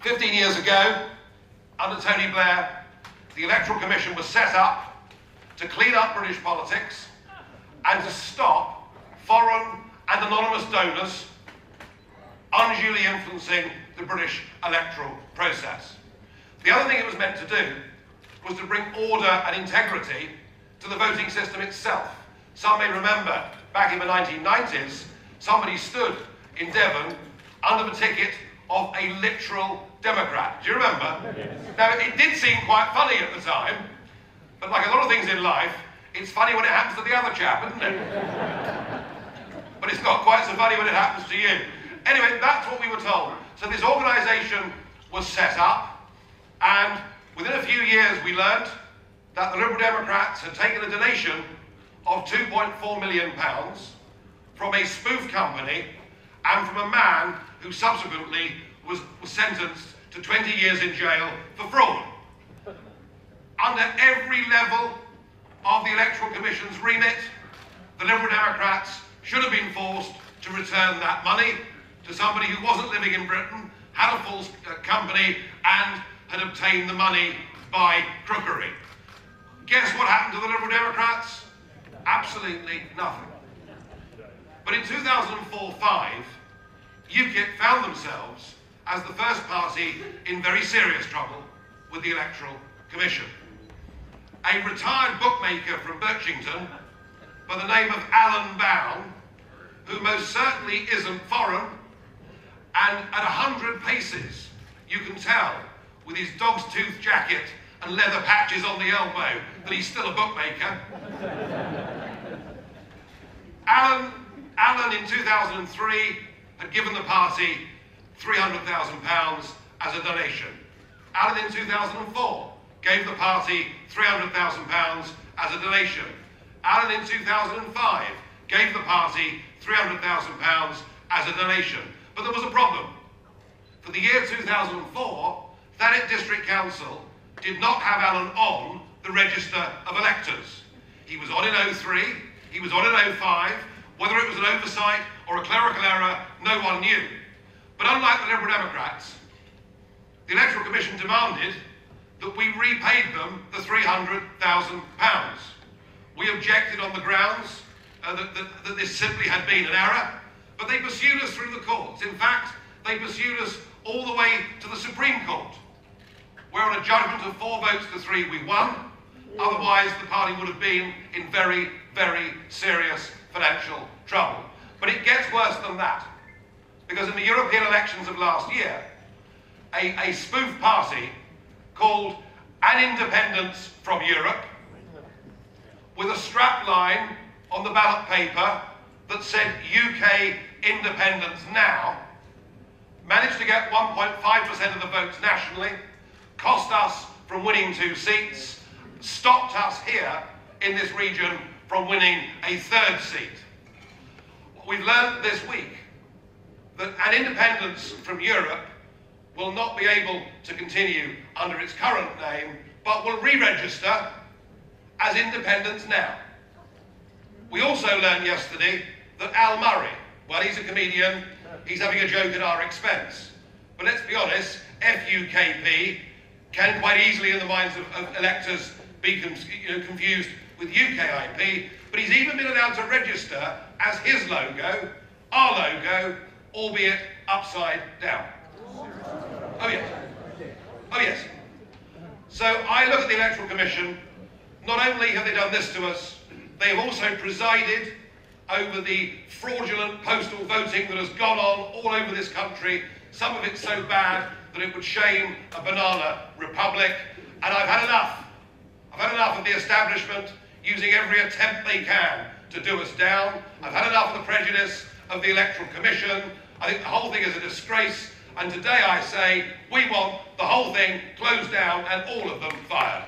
15 years ago, under Tony Blair, the Electoral Commission was set up to clean up British politics and to stop foreign and anonymous donors unduly influencing the British electoral process. The other thing it was meant to do was to bring order and integrity to the voting system itself. Some may remember, back in the 1990s, somebody stood in Devon under the ticket of a literal Democrat. Do you remember? Yes. Now, it did seem quite funny at the time, but like a lot of things in life, it's funny when it happens to the other chap, isn't it? But it's not quite so funny when it happens to you. Anyway, that's what we were told. So this organisation was set up, and within a few years we learnt that the Liberal Democrats had taken a donation of £2.4 million from a spoof company and from a man who subsequently was sentenced to 20 years in jail for fraud. Under every level of the Electoral Commission's remit, the Liberal Democrats should have been forced to return that money to somebody who wasn't living in Britain, had a false company, and had obtained the money by crookery. Guess what happened to the Liberal Democrats? Absolutely nothing. But in 2004-05, Ukip found themselves as the first party in very serious trouble with the Electoral Commission. A retired bookmaker from Birchington by the name of Alan Bown, who most certainly isn't foreign, and at 100 paces you can tell with his dog's tooth jacket and leather patches on the elbow that he's still a bookmaker. Alan in 2003 had given the party £300,000 as a donation. Alan in 2004 gave the party £300,000 as a donation. Alan in 2005 gave the party £300,000 as a donation. But there was a problem. For the year 2004, Thanet District Council did not have Alan on the register of electors. He was on in 03, he was on in 05. Whether it was an oversight or a clerical error, no one knew. But unlike the Liberal Democrats, the Electoral Commission demanded that we repaid them the £300,000. We objected on the grounds that this simply had been an error, but they pursued us through the courts. In fact, they pursued us all the way to the Supreme Court, where on a judgment of 4 votes to 3 we won. Otherwise, the party would have been in very, very serious financial trouble. But it gets worse than that, because in the European elections of last year, a spoof party called An Independence from Europe, with a strap line on the ballot paper that said UK independence now, managed to get 1.5% of the votes nationally, cost us from winning 2 seats, stopped us here in this region from winning a 3rd seat. We've learned this week that An Independence from Europe will not be able to continue under its current name, but will re-register as Independence Now. We also learned yesterday that Al Murray, well, he's a comedian, he's having a joke at our expense. But let's be honest, FUKP can quite easily, in the minds of electors, be confused with UKIP, but he's even been allowed to register as his logo, our logo, albeit upside down. Oh yes. Oh yes. So I look at the Electoral Commission. Not only have they done this to us, they have also presided over the fraudulent postal voting that has gone on all over this country, some of it so bad that it would shame a banana republic. And I've had enough. I've had enough of the establishment using every attempt they can to do us down. I've had enough of the prejudice of the Electoral Commission. I think the whole thing is a disgrace. And today I say we want the whole thing closed down and all of them fired.